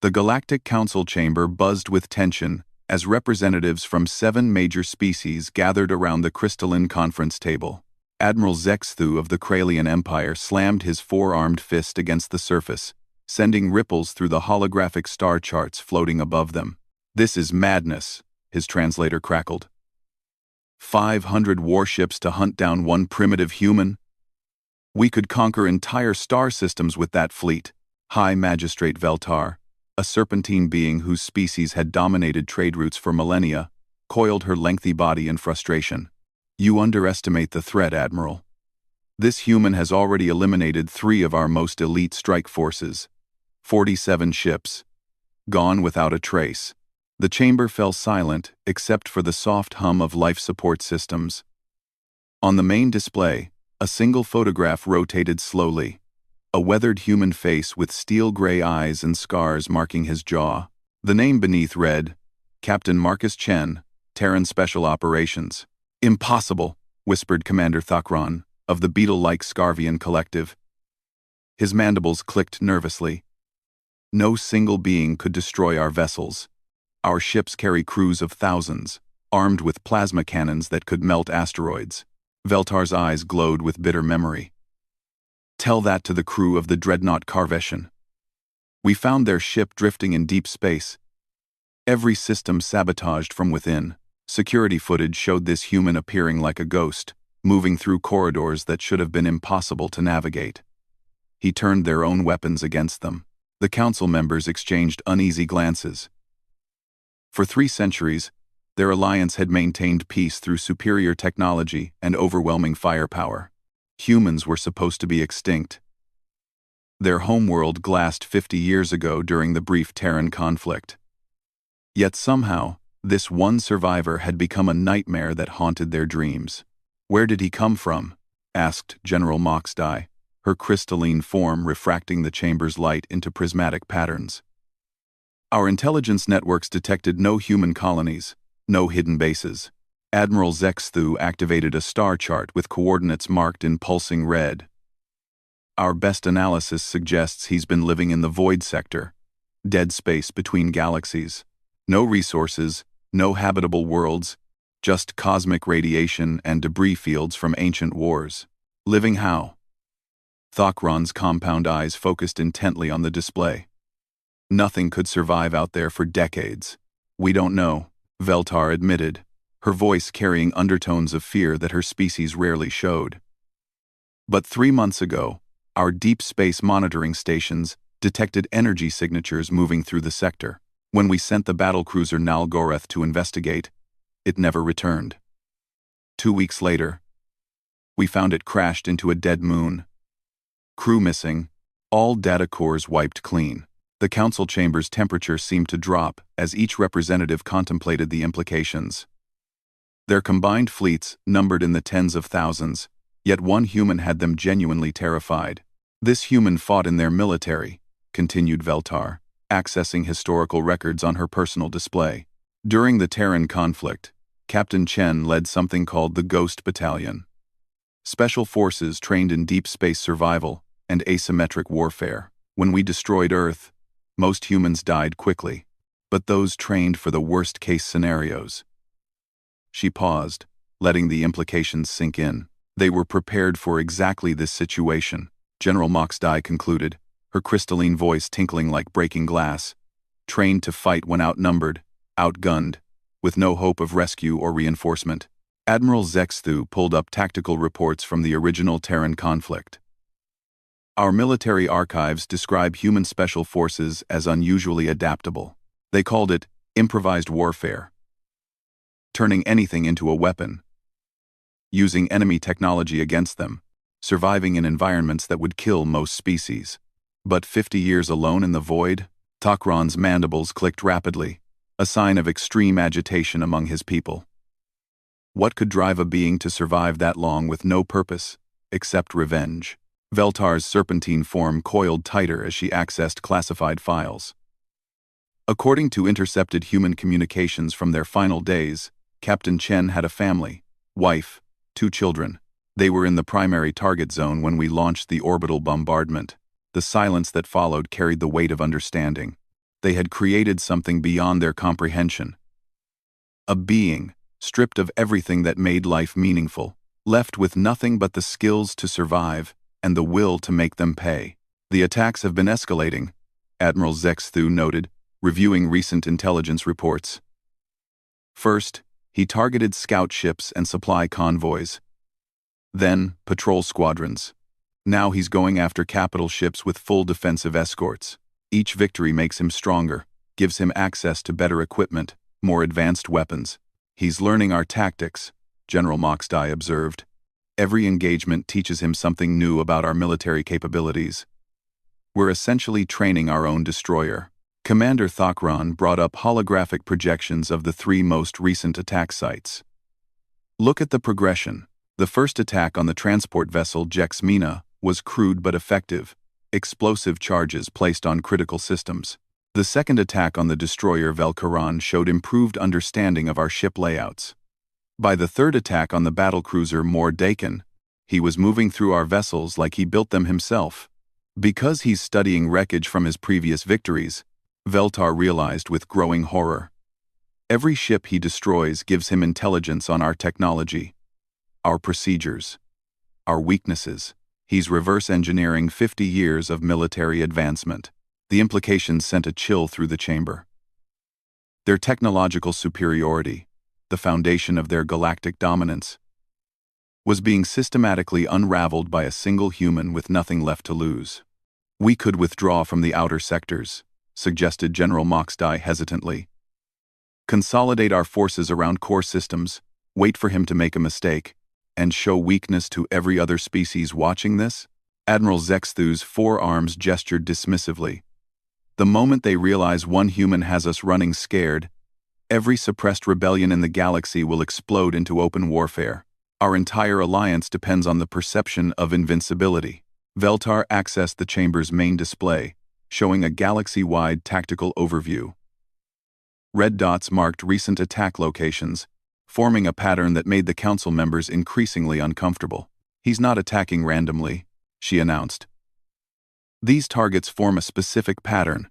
The Galactic Council chamber buzzed with tension as representatives from 7 major species gathered around the crystalline conference table. Admiral Zexthu of the Kralian Empire slammed his 4-armed fist against the surface, sending ripples through the holographic star charts floating above them. "This is madness," his translator crackled. 500 warships to hunt down one primitive human? We could conquer entire star systems with that fleet. High Magistrate Veltar, a serpentine being whose species had dominated trade routes for millennia, coiled her lengthy body in frustration. "You underestimate the threat, Admiral. This human has already eliminated 3 of our most elite strike forces. 47 ships. Gone without a trace." The chamber fell silent, except for the soft hum of life support systems. On the main display, a single photograph rotated slowly. A weathered human face with steel-gray eyes and scars marking his jaw. The name beneath read, Captain Marcus Chen, Terran Special Operations. "Impossible," whispered Commander Thakron, of the beetle-like Scarvian Collective. His mandibles clicked nervously. "No single being could destroy our vessels. Our ships carry crews of thousands, armed with plasma cannons that could melt asteroids." Veltar's eyes glowed with bitter memory. "Tell that to the crew of the dreadnought Carveshan. We found their ship drifting in deep space. Every system sabotaged from within. Security footage showed this human appearing like a ghost, moving through corridors that should have been impossible to navigate. He turned their own weapons against them." The council members exchanged uneasy glances. For 3 centuries, their alliance had maintained peace through superior technology and overwhelming firepower. Humans were supposed to be extinct. Their homeworld glassed 50 years ago during the brief Terran conflict. Yet somehow, this one survivor had become a nightmare that haunted their dreams. "Where did he come from?" asked General Moxdai, her crystalline form refracting the chamber's light into prismatic patterns. "Our intelligence networks detected no human colonies, no hidden bases." Admiral Zexthu activated a star chart with coordinates marked in pulsing red. "Our best analysis suggests he's been living in the void sector, dead space between galaxies. No resources, no habitable worlds, just cosmic radiation and debris fields from ancient wars. Living how?" Thakron's compound eyes focused intently on the display. "Nothing could survive out there for decades. We don't know," Veltar admitted, her voice carrying undertones of fear that her species rarely showed. "But 3 months ago, our deep space monitoring stations detected energy signatures moving through the sector. When we sent the battlecruiser Nalgoreth to investigate, it never returned. 2 weeks later, we found it crashed into a dead moon. Crew missing, all data cores wiped clean." The council chamber's temperature seemed to drop as each representative contemplated the implications. Their combined fleets numbered in the tens of thousands, yet one human had them genuinely terrified. "This human fought in their military," continued Veltar, accessing historical records on her personal display. "During the Terran conflict, Captain Chen led something called the Ghost Battalion. Special forces trained in deep space survival and asymmetric warfare. When we destroyed Earth, most humans died quickly, but those trained for the worst-case scenarios." She paused, letting the implications sink in. "They were prepared for exactly this situation," General Moxdai concluded, her crystalline voice tinkling like breaking glass. "Trained to fight when outnumbered, outgunned, with no hope of rescue or reinforcement." Admiral Zexthu pulled up tactical reports from the original Terran conflict. "Our military archives describe human special forces as unusually adaptable. They called it improvised warfare, turning anything into a weapon, using enemy technology against them, surviving in environments that would kill most species. But 50 years alone in the void?" Thakron's mandibles clicked rapidly, a sign of extreme agitation among his people. What could drive a being to survive that long with no purpose, except revenge? Veltar's serpentine form coiled tighter as she accessed classified files. According to intercepted human communications from their final days, Captain Chen had a family, wife, 2 children. They were in the primary target zone when we launched the orbital bombardment. The silence that followed carried the weight of understanding. They had created something beyond their comprehension. A being, stripped of everything that made life meaningful, left with nothing but the skills to survive and the will to make them pay. The attacks have been escalating, Admiral Zexthu noted, reviewing recent intelligence reports. First, he targeted scout ships and supply convoys. Then, patrol squadrons. Now he's going after capital ships with full defensive escorts. Each victory makes him stronger, gives him access to better equipment, more advanced weapons. He's learning our tactics, General Moxdai observed. Every engagement teaches him something new about our military capabilities. We're essentially training our own destroyer. Commander Thakran brought up holographic projections of the 3 most recent attack sites. Look at the progression. The first attack on the transport vessel Jexmina was crude but effective, explosive charges placed on critical systems. The second attack on the destroyer Velkaran showed improved understanding of our ship layouts. By the third attack on the battlecruiser Mordakan, he was moving through our vessels like he built them himself. Because he's studying wreckage from his previous victories, Veltar realized with growing horror. Every ship he destroys gives him intelligence on our technology, our procedures, our weaknesses. He's reverse engineering 50 years of military advancement. The implications sent a chill through the chamber. Their technological superiority, the foundation of their galactic dominance, was being systematically unraveled by a single human with nothing left to lose. We could withdraw from the outer sectors, suggested General Moxdai hesitantly. Consolidate our forces around core systems, wait for him to make a mistake, and show weakness to every other species watching this? Admiral Zexthu's forearms gestured dismissively. The moment they realize one human has us running scared, every suppressed rebellion in the galaxy will explode into open warfare. Our entire alliance depends on the perception of invincibility. Veltar accessed the chamber's main display, showing a galaxy-wide tactical overview. Red dots marked recent attack locations, forming a pattern that made the council members increasingly uncomfortable. He's not attacking randomly, she announced. These targets form a specific pattern.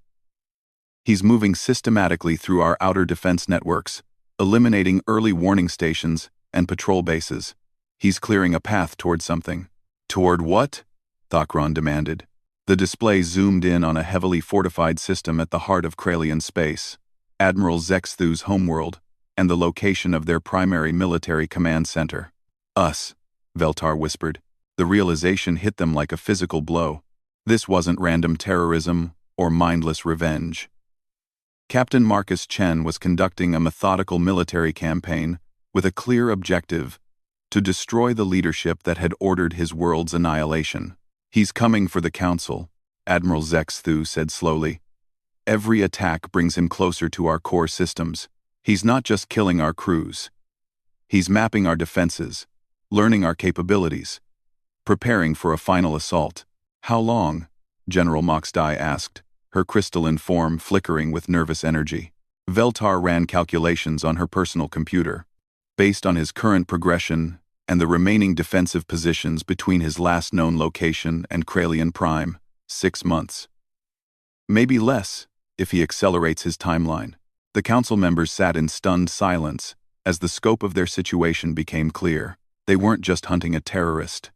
He's moving systematically through our outer defense networks, eliminating early warning stations and patrol bases. He's clearing a path toward something. Toward what? Thakran demanded. The display zoomed in on a heavily fortified system at the heart of Kralian space, Admiral Zexthu's homeworld, and the location of their primary military command center. Us, Veltar whispered. The realization hit them like a physical blow. This wasn't random terrorism or mindless revenge. Captain Marcus Chen was conducting a methodical military campaign with a clear objective: to destroy the leadership that had ordered his world's annihilation. He's coming for the council, Admiral Zexthu said slowly. Every attack brings him closer to our core systems. He's not just killing our crews. He's mapping our defenses, learning our capabilities, preparing for a final assault. How long? General Moxdai asked, her crystalline form flickering with nervous energy. Veltar ran calculations on her personal computer. Based on his current progression and the remaining defensive positions between his last known location and Kralian Prime, 6 months. Maybe less, if he accelerates his timeline. The council members sat in stunned silence as the scope of their situation became clear. They weren't just hunting a terrorist.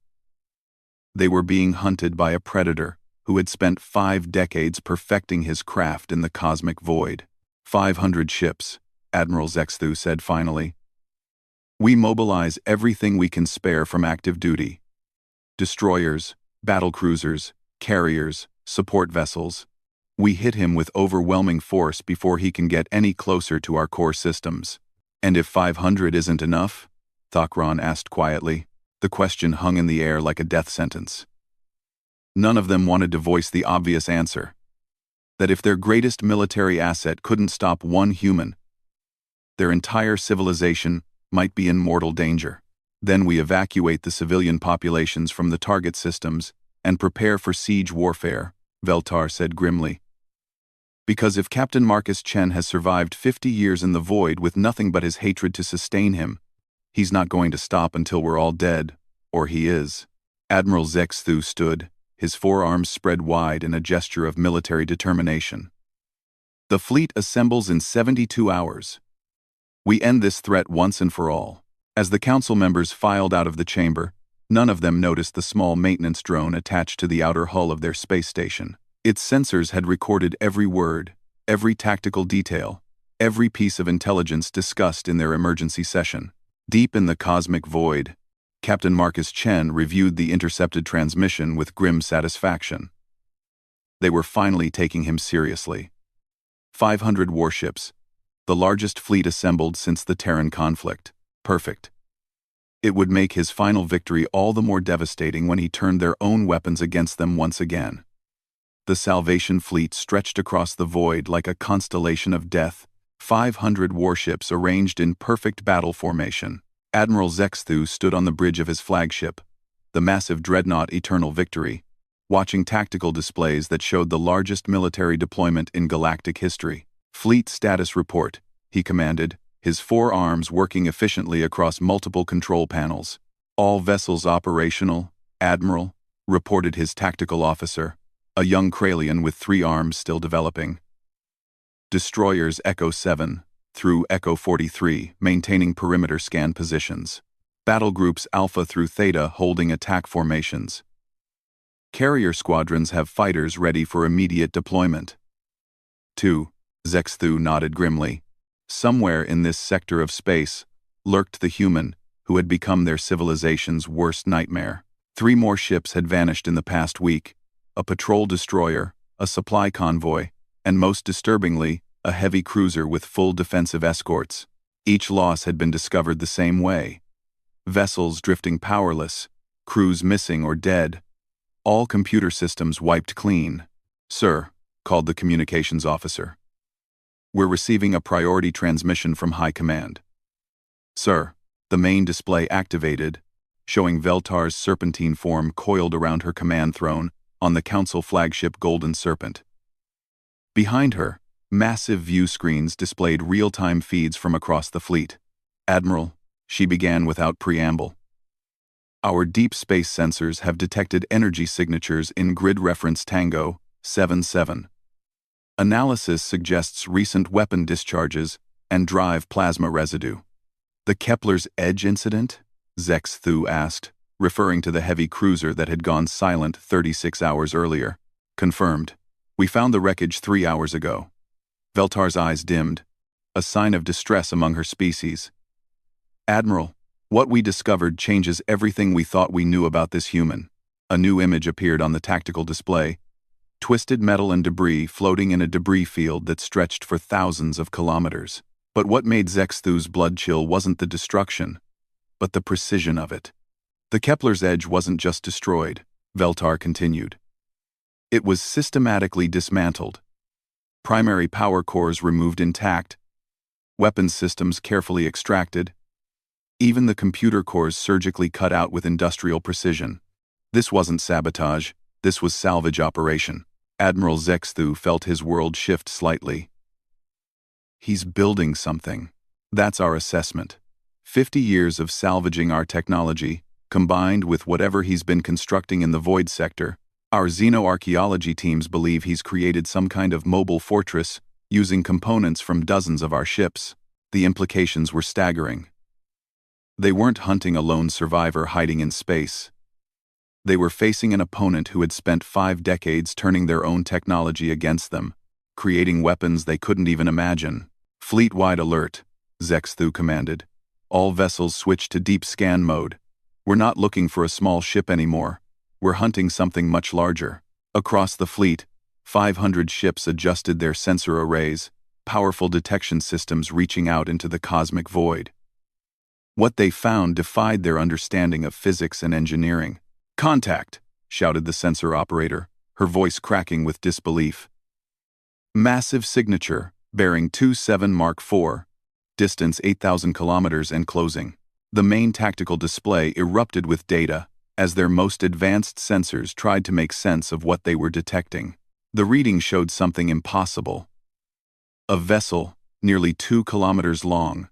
They were being hunted by a predator who had spent 5 decades perfecting his craft in the cosmic void. 500 ships, Admiral Zexthu said finally. We mobilize everything we can spare from active duty. Destroyers, battlecruisers, carriers, support vessels. We hit him with overwhelming force before he can get any closer to our core systems. And if 500 isn't enough? Thakran asked quietly. The question hung in the air like a death sentence. None of them wanted to voice the obvious answer. That if their greatest military asset couldn't stop one human, their entire civilization might be in mortal danger. Then we evacuate the civilian populations from the target systems and prepare for siege warfare, Veltar said grimly. Because if Captain Marcus Chen has survived 50 years in the void with nothing but his hatred to sustain him, he's not going to stop until we're all dead, or he is. Admiral Zexthu stood, his forearms spread wide in a gesture of military determination. The fleet assembles in 72 hours. We end this threat once and for all. As the council members filed out of the chamber, none of them noticed the small maintenance drone attached to the outer hull of their space station. Its sensors had recorded every word, every tactical detail, every piece of intelligence discussed in their emergency session. Deep in the cosmic void, Captain Marcus Chen reviewed the intercepted transmission with grim satisfaction. They were finally taking him seriously. 500 warships, the largest fleet assembled since the Terran conflict. Perfect. It would make his final victory all the more devastating when he turned their own weapons against them once again. The Salvation Fleet stretched across the void like a constellation of death, 500 warships arranged in perfect battle formation. Admiral Zexthu stood on the bridge of his flagship, the massive dreadnought Eternal Victory, watching tactical displays that showed the largest military deployment in galactic history. "Fleet status report," he commanded, his four arms working efficiently across multiple control panels. "All vessels operational, Admiral," reported his tactical officer, a young Kralian with 3 arms still developing. Destroyers Echo 7 through Echo 43 maintaining perimeter scan positions. Battle groups Alpha through Theta holding attack formations. Carrier squadrons have fighters ready for immediate deployment. 2. Zexthu nodded grimly. Somewhere in this sector of space lurked the human who had become their civilization's worst nightmare. 3 more ships had vanished in the past week, a patrol destroyer, a supply convoy, and most disturbingly, a heavy cruiser with full defensive escorts. Each loss had been discovered the same way. Vessels drifting powerless, crews missing or dead, all computer systems wiped clean. "Sir," called the communications officer. "We're receiving a priority transmission from High Command." "Sir," the main display activated, showing Veltar's serpentine form coiled around her command throne on the Council flagship Golden Serpent. Behind her, massive view screens displayed real-time feeds from across the fleet. "Admiral," she began without preamble, "our deep space sensors have detected energy signatures in grid reference Tango 77. Analysis suggests recent weapon discharges and drive plasma residue." "The Kepler's Edge incident?" Zexthu asked, referring to the heavy cruiser that had gone silent 36 hours earlier. "Confirmed. We found the wreckage 3 hours ago." Veltar's eyes dimmed, a sign of distress among her species. "Admiral, what we discovered changes everything we thought we knew about this human." A new image appeared on the tactical display, twisted metal and debris floating in a debris field that stretched for thousands of kilometers. But what made Zexthu's blood chill wasn't the destruction, but the precision of it. "The Kepler's Edge wasn't just destroyed," Veltar continued. "It was systematically dismantled. Primary power cores removed intact, weapons systems carefully extracted, even the computer cores surgically cut out with industrial precision. This wasn't sabotage, this was salvage operation." Admiral Zexthu felt his world shift slightly. "He's building something. That's our assessment. 50 years of salvaging our technology, combined with whatever he's been constructing in the void sector. Our xenoarchaeology teams believe he's created some kind of mobile fortress using components from dozens of our ships." The implications were staggering. They weren't hunting a lone survivor hiding in space. They were facing an opponent who had spent 5 decades turning their own technology against them, creating weapons they couldn't even imagine. "Fleet-wide alert," Zexthu commanded. "All vessels switch to deep scan mode. We're not looking for a small ship anymore. We're hunting something much larger." Across the fleet, 500 ships adjusted their sensor arrays, powerful detection systems reaching out into the cosmic void. What they found defied their understanding of physics and engineering. "Contact!" shouted the sensor operator, her voice cracking with disbelief. "Massive signature, bearing 27 Mark IV, distance 8,000 kilometers and closing." The main tactical display erupted with data as their most advanced sensors tried to make sense of what they were detecting. The reading showed something impossible. A vessel, nearly 2 kilometers long,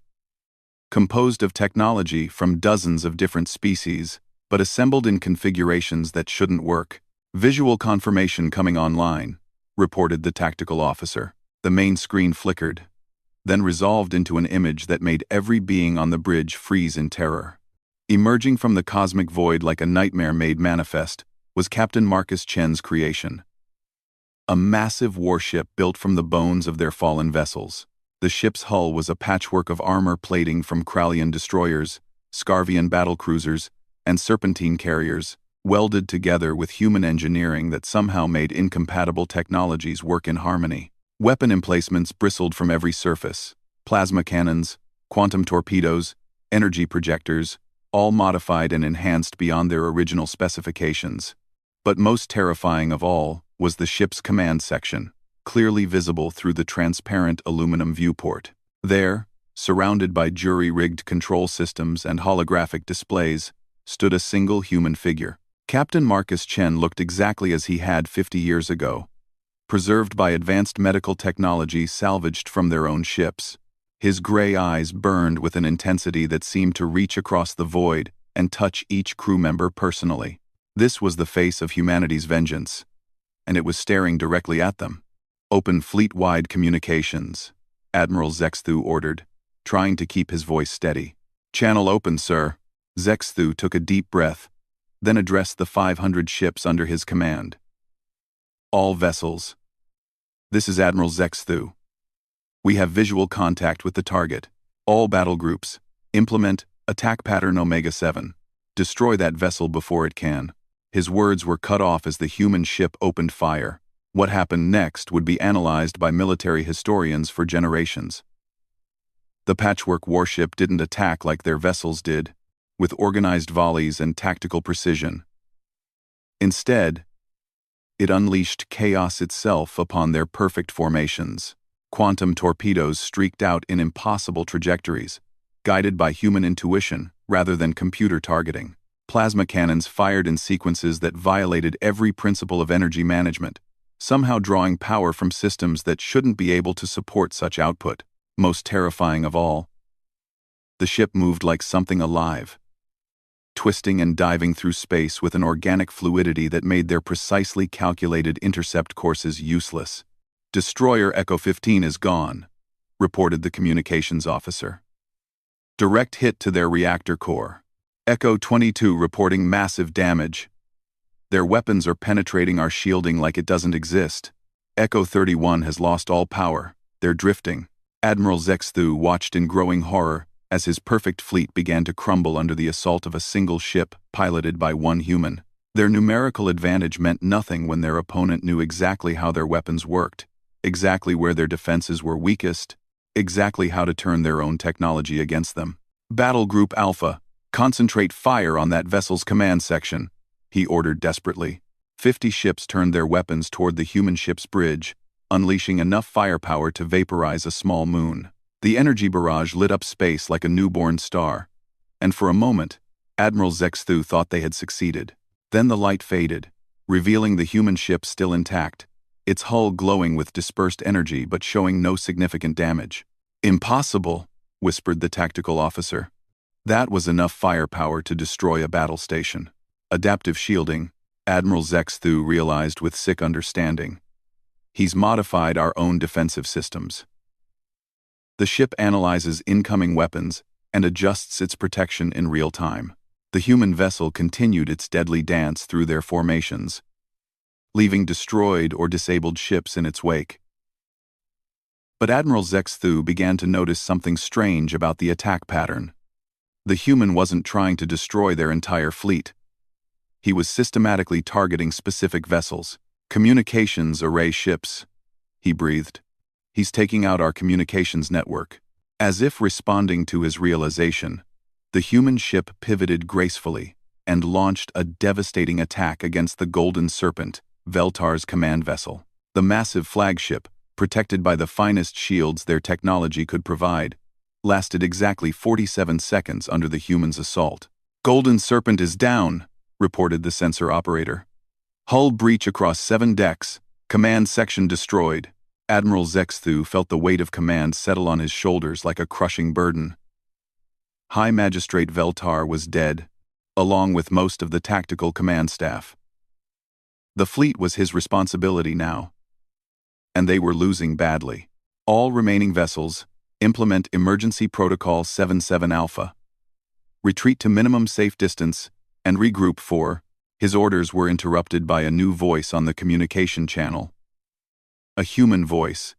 composed of technology from dozens of different species, but assembled in configurations that shouldn't work. "Visual confirmation coming online," reported the tactical officer. The main screen flickered, then resolved into an image that made every being on the bridge freeze in terror. Emerging from the cosmic void like a nightmare made manifest was Captain Marcus Chen's creation. A massive warship built from the bones of their fallen vessels. The ship's hull was a patchwork of armor plating from Krallian destroyers, Scarvian battlecruisers, and serpentine carriers, welded together with human engineering that somehow made incompatible technologies work in harmony. Weapon emplacements bristled from every surface: plasma cannons, quantum torpedoes, energy projectors, all modified and enhanced beyond their original specifications. But most terrifying of all was the ship's command section, clearly visible through the transparent aluminum viewport. There, surrounded by jury-rigged control systems and holographic displays, stood a single human figure. Captain Marcus Chen looked exactly as he had 50 years ago, preserved by advanced medical technology salvaged from their own ships. His gray eyes burned with an intensity that seemed to reach across the void and touch each crew member personally. This was the face of humanity's vengeance, and it was staring directly at them. "Open fleet-wide communications," Admiral Zexthu ordered, trying to keep his voice steady. "Channel open, sir." Zexthu took a deep breath, then addressed the 500 ships under his command. "All vessels. This is Admiral Zexthu. We have visual contact with the target. All battle groups, implement attack pattern Omega-7. Destroy that vessel before it can." His words were cut off as the human ship opened fire. What happened next would be analyzed by military historians for generations. The patchwork warship didn't attack like their vessels did, with organized volleys and tactical precision. Instead, it unleashed chaos itself upon their perfect formations. Quantum torpedoes streaked out in impossible trajectories, guided by human intuition rather than computer targeting. Plasma cannons fired in sequences that violated every principle of energy management, somehow drawing power from systems that shouldn't be able to support such output. Most terrifying of all, the ship moved like something alive, twisting and diving through space with an organic fluidity that made their precisely calculated intercept courses useless. "Destroyer Echo 15 is gone," reported the communications officer. "Direct hit to their reactor core. Echo 22 reporting massive damage. Their weapons are penetrating our shielding like it doesn't exist. Echo 31 has lost all power. They're drifting." Admiral Zexthu watched in growing horror as his perfect fleet began to crumble under the assault of a single ship piloted by one human. Their numerical advantage meant nothing when their opponent knew exactly how their weapons worked, exactly where their defenses were weakest, exactly how to turn their own technology against them. "Battle Group Alpha, concentrate fire on that vessel's command section," he ordered desperately. 50 ships turned their weapons toward the human ship's bridge, unleashing enough firepower to vaporize a small moon. The energy barrage lit up space like a newborn star, and for a moment, Admiral Zexthu thought they had succeeded. Then the light faded, revealing the human ship still intact, its hull glowing with dispersed energy but showing no significant damage. "Impossible," whispered the tactical officer. That was enough firepower to destroy a battle station. Adaptive shielding, Admiral Zexthu realized with sick understanding. He's modified our own defensive systems. The ship analyzes incoming weapons and adjusts its protection in real time. The human vessel continued its deadly dance through their formations, leaving destroyed or disabled ships in its wake. But Admiral Zexthu began to notice something strange about the attack pattern. The human wasn't trying to destroy their entire fleet. He was systematically targeting specific vessels. "Communications array ships," he breathed. "He's taking out our communications network." As if responding to his realization, the human ship pivoted gracefully and launched a devastating attack against the Golden Serpent, Veltar's command vessel. The massive flagship, protected by the finest shields their technology could provide, lasted exactly 47 seconds under the human's assault. "Golden Serpent is down," reported the sensor operator. "Hull breach across 7 decks. Command section destroyed." Admiral Zexthu felt the weight of command settle on his shoulders like a crushing burden. High Magistrate Veltar was dead, along with most of the tactical command staff. The fleet was his responsibility now, and they were losing badly. All remaining vessels, implement Emergency Protocol 77 Alpha. Retreat to minimum safe distance and regroup for. His orders were interrupted by a new voice on the communication channel. A human voice,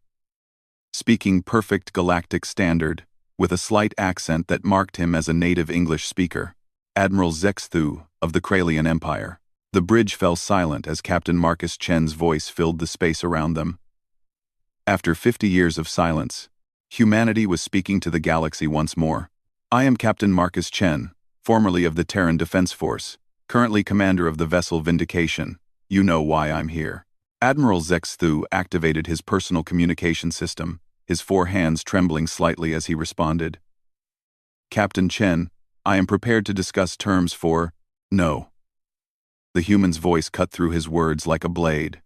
speaking perfect galactic standard, with a slight accent that marked him as a native English speaker. Admiral Zexthu of the Kralian Empire. The bridge fell silent as Captain Marcus Chen's voice filled the space around them. After 50 years of silence, humanity was speaking to the galaxy once more. I am Captain Marcus Chen, formerly of the Terran Defense Force, currently commander of the vessel Vindication. You know why I'm here. Admiral Zexthu activated his personal communication system, his 4 hands trembling slightly as he responded. Captain Chen, I am prepared to discuss terms for. No. The human's voice cut through his words like a blade.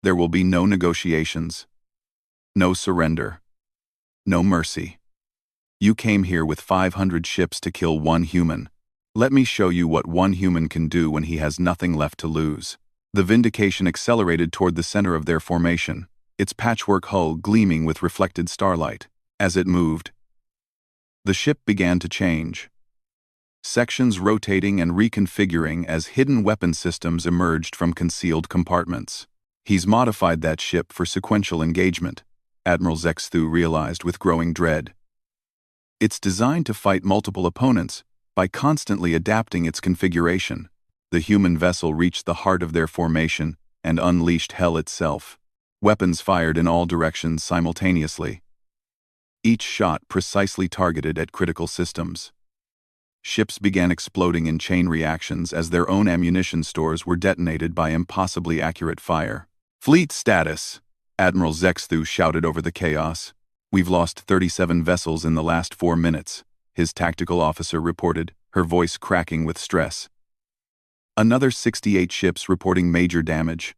There will be no negotiations. No surrender. No mercy. You came here with 500 ships to kill 1 human. Let me show you what 1 human can do when he has nothing left to lose. The Vindication accelerated toward the center of their formation, its patchwork hull gleaming with reflected starlight. As it moved, the ship began to change. Sections rotating and reconfiguring as hidden weapon systems emerged from concealed compartments. He's modified that ship for sequential engagement, Admiral Zexthu realized with growing dread. It's designed to fight multiple opponents by constantly adapting its configuration. The human vessel reached the heart of their formation and unleashed hell itself. Weapons fired in all directions simultaneously, each shot precisely targeted at critical systems. Ships began exploding in chain reactions as their own ammunition stores were detonated by impossibly accurate fire. Fleet status, Admiral Zexthu shouted over the chaos. We've lost 37 vessels in the last 4 minutes, his tactical officer reported, her voice cracking with stress. Another 68 ships reporting major damage.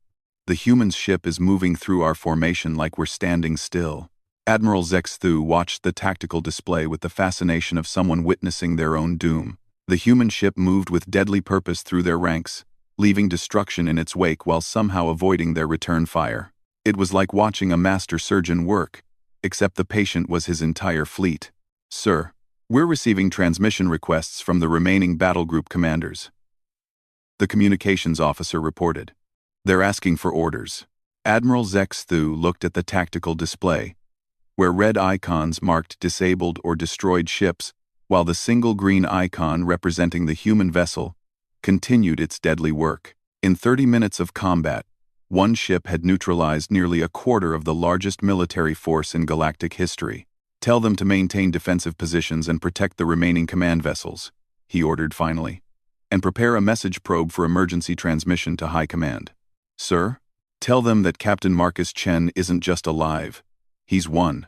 The human's ship is moving through our formation like we're standing still. Admiral Zexthu watched the tactical display with the fascination of someone witnessing their own doom. The human ship moved with deadly purpose through their ranks, leaving destruction in its wake while somehow avoiding their return fire. It was like watching a master surgeon work, except the patient was his entire fleet. Sir, we're receiving transmission requests from the remaining battle group commanders. The communications officer reported. They're asking for orders. Admiral Zexthu looked at the tactical display, where red icons marked disabled or destroyed ships, while the single green icon representing the human vessel continued its deadly work. In 30 minutes of combat, 1 ship had neutralized nearly a quarter of the largest military force in galactic history. Tell them to maintain defensive positions and protect the remaining command vessels, he ordered finally, and prepare a message probe for emergency transmission to High Command. Sir, tell them that Captain Marcus Chen isn't just alive. He's won.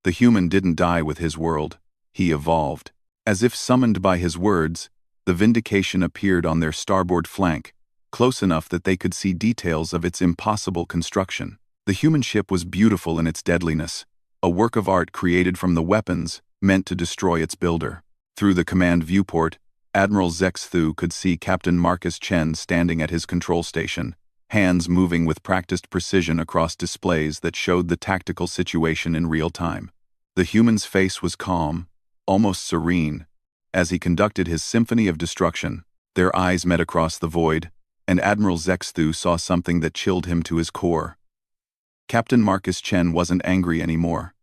The human didn't die with his world. He evolved. As if summoned by his words, the Vindication appeared on their starboard flank, close enough that they could see details of its impossible construction. The human ship was beautiful in its deadliness, a work of art created from the weapons meant to destroy its builder. Through the command viewport, Admiral Zexthu could see Captain Marcus Chen standing at his control station, hands moving with practiced precision across displays that showed the tactical situation in real time. The human's face was calm, almost serene, as he conducted his symphony of destruction. Their eyes met across the void, and Admiral Zexthu saw something that chilled him to his core. Captain Marcus Chen wasn't angry anymore.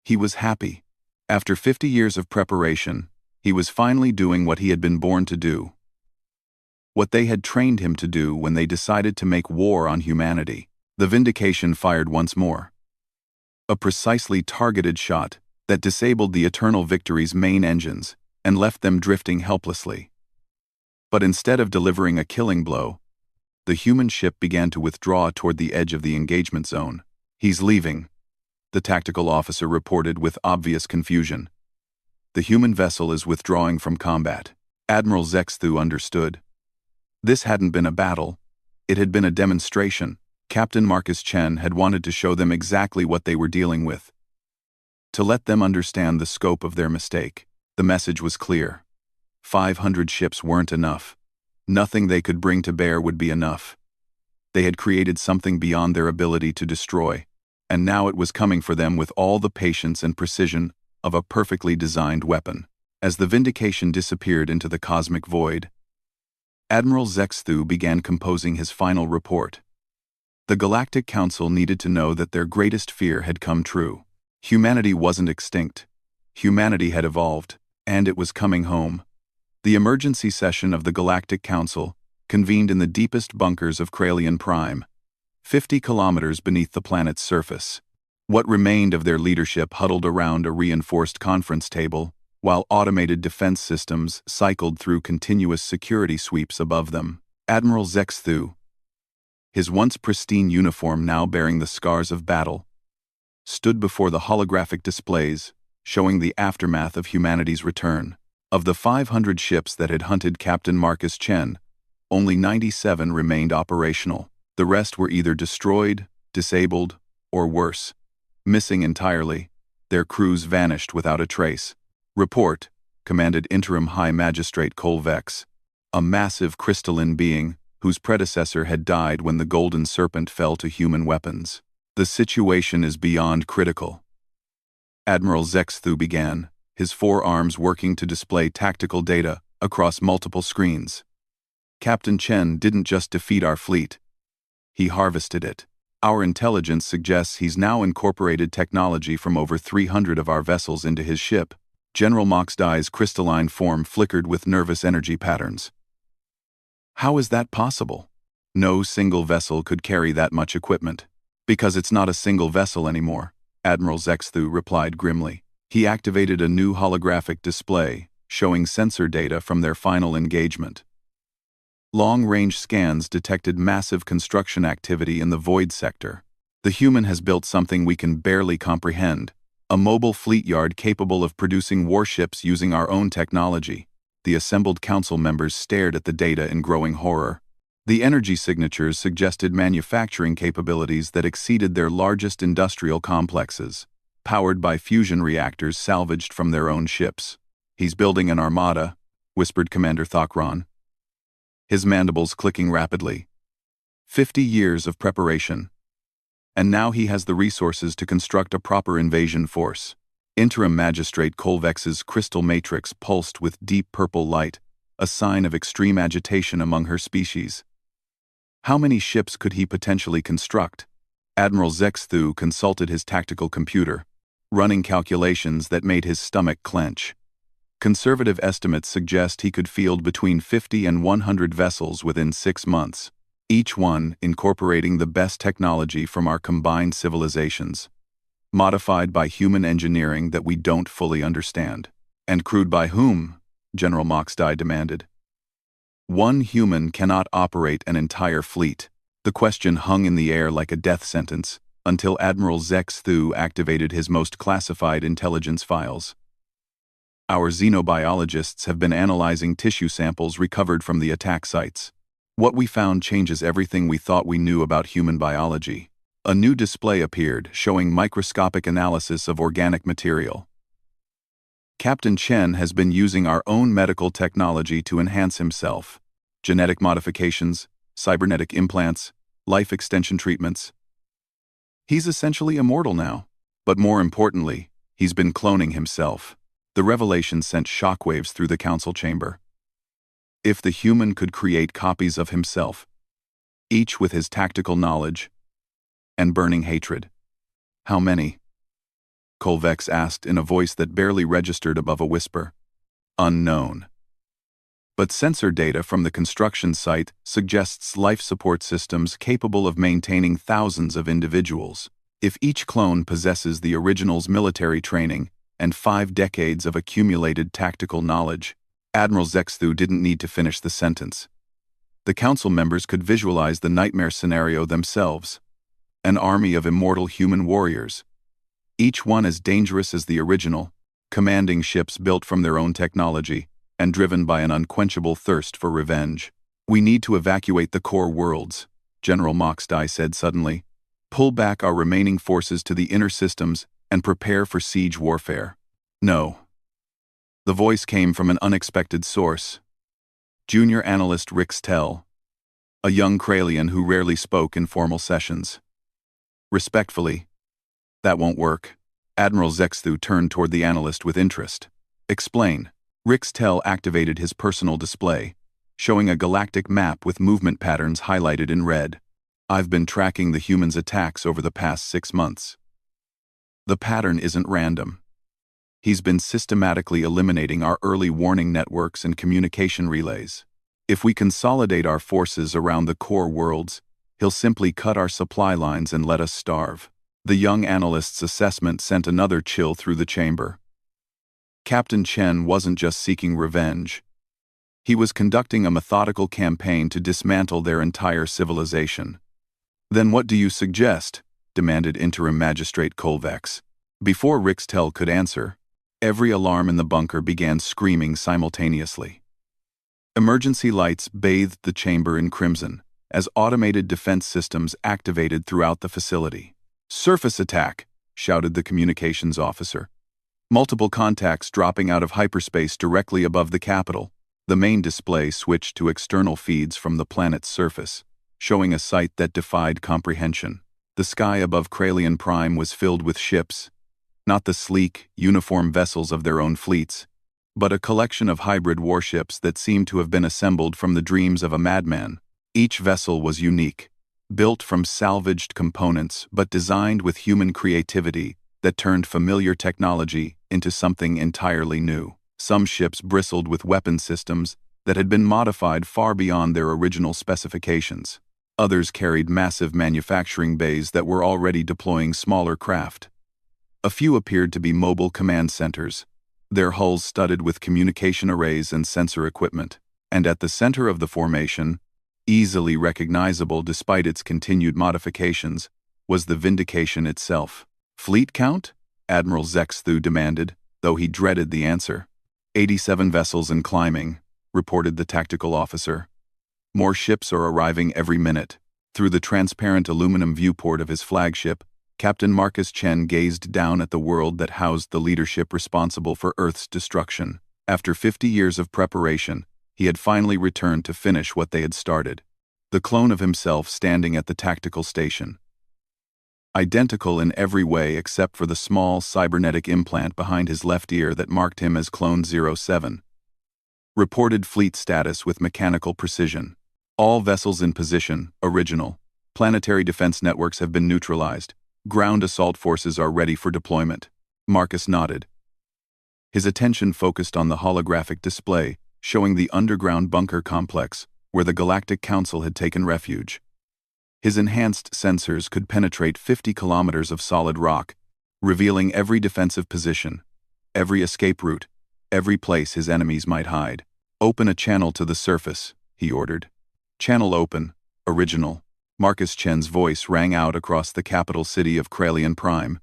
He was happy. After 50 years of preparation, he was finally doing what he had been born to do. What they had trained him to do when they decided to make war on humanity. The Vindication fired once more. A precisely targeted shot that disabled the Eternal Victory's main engines and left them drifting helplessly. But instead of delivering a killing blow, the human ship began to withdraw toward the edge of the engagement zone. He's leaving, the tactical officer reported with obvious confusion. The human vessel is withdrawing from combat. Admiral Zexthu understood. This hadn't been a battle. It had been a demonstration. Captain Marcus Chen had wanted to show them exactly what they were dealing with. To let them understand the scope of their mistake. The message was clear. 500 ships weren't enough. Nothing they could bring to bear would be enough. They had created something beyond their ability to destroy. and now it was coming for them with all the patience and precision of a perfectly designed weapon. As the Vindication disappeared into the cosmic void, Admiral Zexthu began composing his final report. The Galactic Council needed to know that their greatest fear had come true. Humanity wasn't extinct. Humanity had evolved, and it was coming home. The emergency session of the Galactic Council convened in the deepest bunkers of Kralian Prime, 50 kilometers beneath the planet's surface. What remained of their leadership huddled around a reinforced conference table, while automated defense systems cycled through continuous security sweeps above them. Admiral Zexthu, his once pristine uniform now bearing the scars of battle, stood before the holographic displays, showing the aftermath of humanity's return. Of the 500 ships that had hunted Captain Marcus Chen, only 97 remained operational. The rest were either destroyed, disabled, or worse, missing entirely. Their crews vanished without a trace. Report, commanded Interim High Magistrate Colvex, a massive crystalline being whose predecessor had died when the Golden Serpent fell to human weapons. The situation is beyond critical. Admiral Zexthu began, his forearms working to display tactical data across multiple screens. Captain Chen didn't just defeat our fleet. He harvested it. Our intelligence suggests he's now incorporated technology from over 300 of our vessels into his ship. General Moxdai's crystalline form flickered with nervous energy patterns. How is that possible? No single vessel could carry that much equipment. Because it's not a single vessel anymore, Admiral Zexthu replied grimly. He activated a new holographic display, showing sensor data from their final engagement. Long-range scans detected massive construction activity in the void sector. The human has built something we can barely comprehend, a mobile fleet yard capable of producing warships using our own technology. The assembled council members stared at the data in growing horror. The energy signatures suggested manufacturing capabilities that exceeded their largest industrial complexes, powered by fusion reactors salvaged from their own ships. He's building an armada, whispered Commander Thokron, his mandibles clicking rapidly. 50 years of preparation. And now he has the resources to construct a proper invasion force. Interim Magistrate Colvex's crystal matrix pulsed with deep purple light, a sign of extreme agitation among her species. How many ships could he potentially construct? Admiral Zexthu consulted his tactical computer, running calculations that made his stomach clench. Conservative estimates suggest he could field between 50 and 100 vessels within 6 months, each one incorporating the best technology from our combined civilizations, modified by human engineering that we don't fully understand. And crewed by whom? General Moxdai demanded. One human cannot operate an entire fleet. The question hung in the air like a death sentence until Admiral Zexthu activated his most classified intelligence files. Our xenobiologists have been analyzing tissue samples recovered from the attack sites. What we found changes everything we thought we knew about human biology. A new display appeared, showing microscopic analysis of organic material. Captain Chen has been using our own medical technology to enhance himself. Genetic modifications, cybernetic implants, life extension treatments. He's essentially immortal now. But more importantly, he's been cloning himself. The revelation sent shockwaves through the council chamber. If the human could create copies of himself, each with his tactical knowledge and burning hatred, how many? Colvex asked in a voice that barely registered above a whisper. Unknown. But sensor data from the construction site suggests life support systems capable of maintaining thousands of individuals. If each clone possesses the original's military training and 5 decades of accumulated tactical knowledge, Admiral Zexthu didn't need to finish the sentence. The council members could visualize the nightmare scenario themselves. An army of immortal human warriors, each one as dangerous as the original, commanding ships built from their own technology and driven by an unquenchable thirst for revenge. We need to evacuate the core worlds, General Moxdai said suddenly. Pull back our remaining forces to the inner systems and prepare for siege warfare. No. The voice came from an unexpected source. Junior Analyst Rix Tell, a young Kralian who rarely spoke in formal sessions. Respectfully, That won't work. Admiral Zexthu turned toward the analyst with interest. Explain. Rixtel activated his personal display, showing a galactic map with movement patterns highlighted in red. I've been tracking the humans' attacks over the past 6 months. The pattern isn't random. He's been systematically eliminating our early warning networks and communication relays. If we consolidate our forces around the core worlds, he'll simply cut our supply lines and let us starve. The young analyst's assessment sent another chill through the chamber. Captain Chen wasn't just seeking revenge. He was conducting a methodical campaign to dismantle their entire civilization. Then what do you suggest? Demanded Interim Magistrate Kolvex. Before Rixtel could answer, every alarm in the bunker began screaming simultaneously. Emergency lights bathed the chamber in crimson, as automated defense systems activated throughout the facility. Surface attack, shouted the communications officer. Multiple contacts dropping out of hyperspace directly above the capital. The main display switched to external feeds from the planet's surface, showing a sight that defied comprehension. The sky above Kralian Prime was filled with ships, not the sleek, uniform vessels of their own fleets, but a collection of hybrid warships that seemed to have been assembled from the dreams of a madman. Each vessel was unique, built from salvaged components but designed with human creativity that turned familiar technology into something entirely new. Some ships bristled with weapon systems that had been modified far beyond their original specifications. Others carried massive manufacturing bays that were already deploying smaller craft. A few appeared to be mobile command centers, their hulls studded with communication arrays and sensor equipment. And at the center of the formation, easily recognizable despite its continued modifications, was the Vindication itself. Fleet count? Admiral Zexthu demanded, though he dreaded the answer. 87 vessels and climbing, reported the tactical officer. More ships are arriving every minute. Through the transparent aluminum viewport of his flagship, Captain Marcus Chen gazed down at the world that housed the leadership responsible for Earth's destruction. After 50 years of preparation, he had finally returned to finish what they had started. The clone of himself standing at the tactical station. Identical in every way except for the small cybernetic implant behind his left ear that marked him as Clone 07. Reported fleet status with mechanical precision. All vessels in position, original. Planetary defense networks have been neutralized. Ground assault forces are ready for deployment. Marcus nodded. His attention focused on the holographic display, showing the underground bunker complex, where the Galactic Council had taken refuge. His enhanced sensors could penetrate 50 kilometers of solid rock, revealing every defensive position, every escape route, every place his enemies might hide. Open a channel to the surface, he ordered. Channel open, original. Marcus Chen's voice rang out across the capital city of Kralian Prime,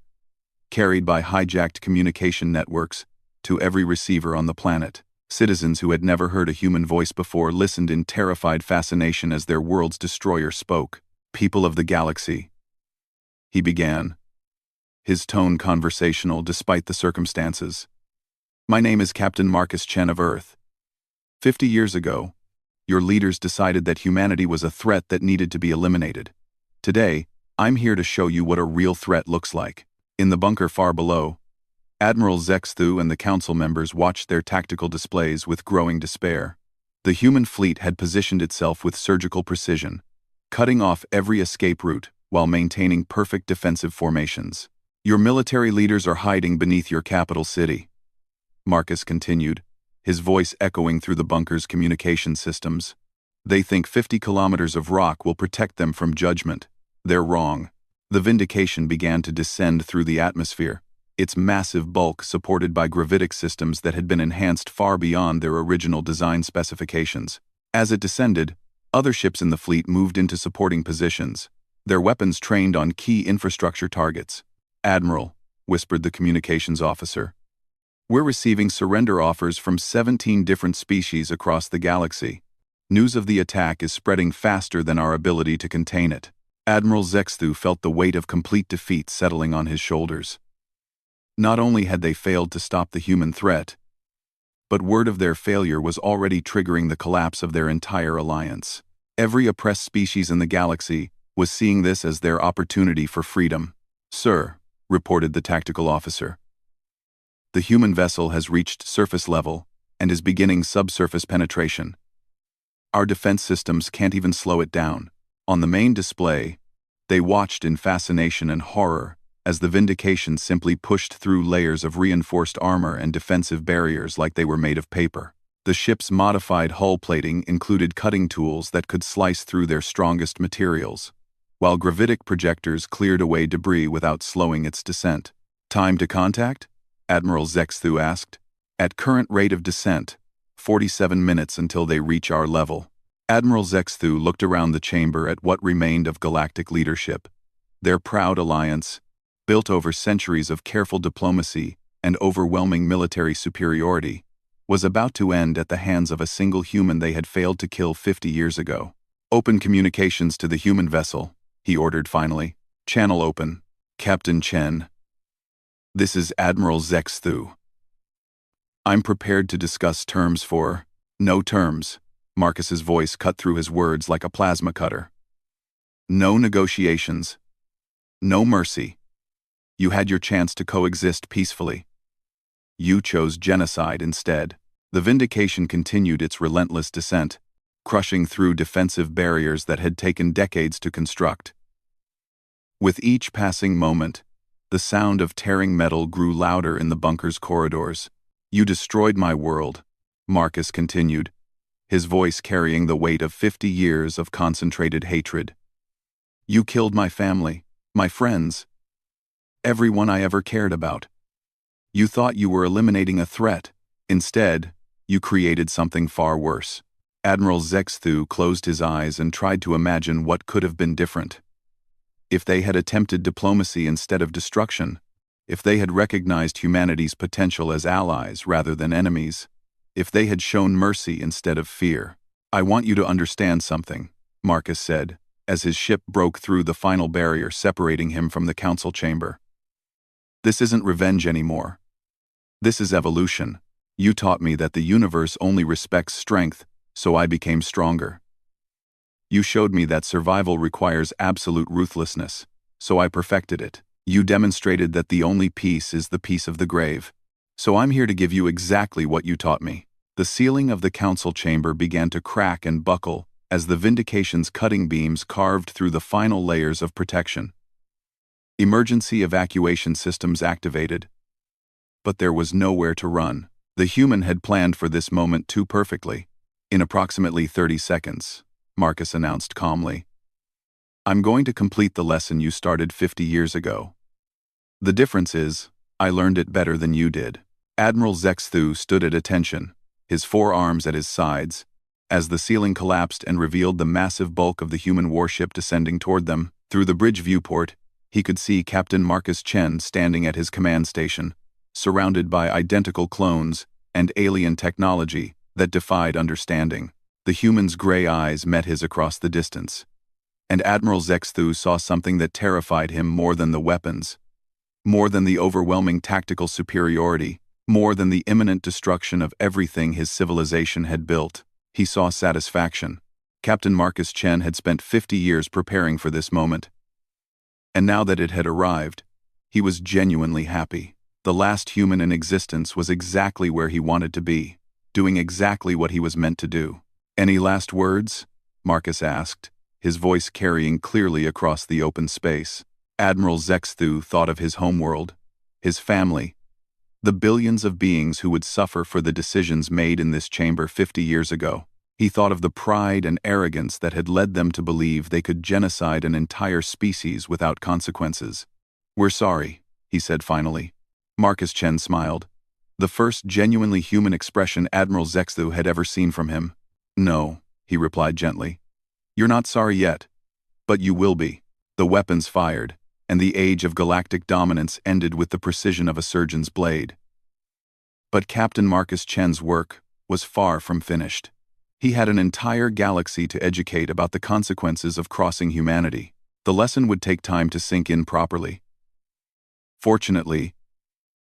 carried by hijacked communication networks to every receiver on the planet. Citizens who had never heard a human voice before listened in terrified fascination as their world's destroyer spoke. People of the galaxy, he began, his tone conversational despite the circumstances. My name is Captain Marcus Chen of Earth. 50 years ago, your leaders decided that humanity was a threat that needed to be eliminated. Today, I'm here to show you what a real threat looks like. In the bunker far below, Admiral Zexthu and the council members watched their tactical displays with growing despair. The human fleet had positioned itself with surgical precision, cutting off every escape route while maintaining perfect defensive formations. Your military leaders are hiding beneath your capital city, Marcus continued, his voice echoing through the bunker's communication systems. They think 50 kilometers of rock will protect them from judgment. They're wrong. The Vindication began to descend through the atmosphere, its massive bulk supported by gravitic systems that had been enhanced far beyond their original design specifications. As it descended, other ships in the fleet moved into supporting positions, their weapons trained on key infrastructure targets. Admiral, whispered the communications officer, we're receiving surrender offers from 17 different species across the galaxy. News of the attack is spreading faster than our ability to contain it. Admiral Zexthu felt the weight of complete defeat settling on his shoulders. Not only had they failed to stop the human threat, but word of their failure was already triggering the collapse of their entire alliance. Every oppressed species in the galaxy was seeing this as their opportunity for freedom. Sir, reported the tactical officer. The human vessel has reached surface level and is beginning subsurface penetration. Our defense systems can't even slow it down. On the main display, they watched in fascination and horror as the Vindication simply pushed through layers of reinforced armor and defensive barriers like they were made of paper. The ship's modified hull plating included cutting tools that could slice through their strongest materials, while gravitic projectors cleared away debris without slowing its descent. "Time to contact?" Admiral Zexthu asked. "At current rate of descent, 47 minutes until they reach our level." Admiral Zexthu looked around the chamber at what remained of galactic leadership. Their proud alliance, built over centuries of careful diplomacy and overwhelming military superiority, was about to end at the hands of a single human they had failed to kill 50 years ago. "Open communications to the human vessel," he ordered finally. "Channel open. Captain Chen. This is Admiral Zexthu. I'm prepared to discuss terms for—" "No terms." Marcus's voice cut through his words like a plasma cutter. "No negotiations. No mercy. You had your chance to coexist peacefully. You chose genocide instead." The Vindication continued its relentless descent, crushing through defensive barriers that had taken decades to construct. With each passing moment, the sound of tearing metal grew louder in the bunker's corridors. "You destroyed my world," Marcus continued, his voice carrying the weight of 50 years of concentrated hatred. "You killed my family, my friends, everyone I ever cared about. You thought you were eliminating a threat. Instead, you created something far worse." Admiral Zexthu closed his eyes and tried to imagine what could have been different. If they had attempted diplomacy instead of destruction, if they had recognized humanity's potential as allies rather than enemies, if they had shown mercy instead of fear. "I want you to understand something," Marcus said, as his ship broke through the final barrier separating him from the council chamber. "This isn't revenge anymore. This is evolution. You taught me that the universe only respects strength, so I became stronger. You showed me that survival requires absolute ruthlessness, so I perfected it. You demonstrated that the only peace is the peace of the grave. So I'm here to give you exactly what you taught me." The ceiling of the council chamber began to crack and buckle as the Vindication's cutting beams carved through the final layers of protection. Emergency evacuation systems activated. But there was nowhere to run. The human had planned for this moment too perfectly. "In approximately 30 seconds, Marcus announced calmly, "I'm going to complete the lesson you started 50 years ago. The difference is, I learned it better than you did." Admiral Zexthu stood at attention, his forearms at his sides, as the ceiling collapsed and revealed the massive bulk of the human warship descending toward them. Through the bridge viewport, he could see Captain Marcus Chen standing at his command station, surrounded by identical clones and alien technology that defied understanding. The human's gray eyes met his across the distance, and Admiral Zexthu saw something that terrified him more than the weapons, more than the overwhelming tactical superiority, more than the imminent destruction of everything his civilization had built. He saw satisfaction. Captain Marcus Chen had spent 50 years preparing for this moment, and now that it had arrived, he was genuinely happy. The last human in existence was exactly where he wanted to be, doing exactly what he was meant to do. "Any last words?" Marcus asked, his voice carrying clearly across the open space. Admiral Zexthu thought of his homeworld, his family, the billions of beings who would suffer for the decisions made in this chamber 50 years ago. He thought of the pride and arrogance that had led them to believe they could genocide an entire species without consequences. "We're sorry," he said finally. Marcus Chen smiled, the first genuinely human expression Admiral Zexthu had ever seen from him. "No," he replied gently. "You're not sorry yet, but you will be." The weapons fired, and the age of galactic dominance ended with the precision of a surgeon's blade. But Captain Marcus Chen's work was far from finished. He had an entire galaxy to educate about the consequences of crossing humanity. The lesson would take time to sink in properly. Fortunately,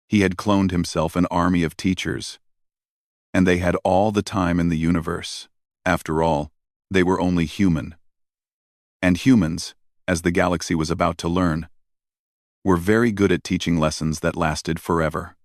he had cloned himself an army of teachers, and they had all the time in the universe. After all, they were only human. And humans, as the galaxy was about to learn, were very good at teaching lessons that lasted forever.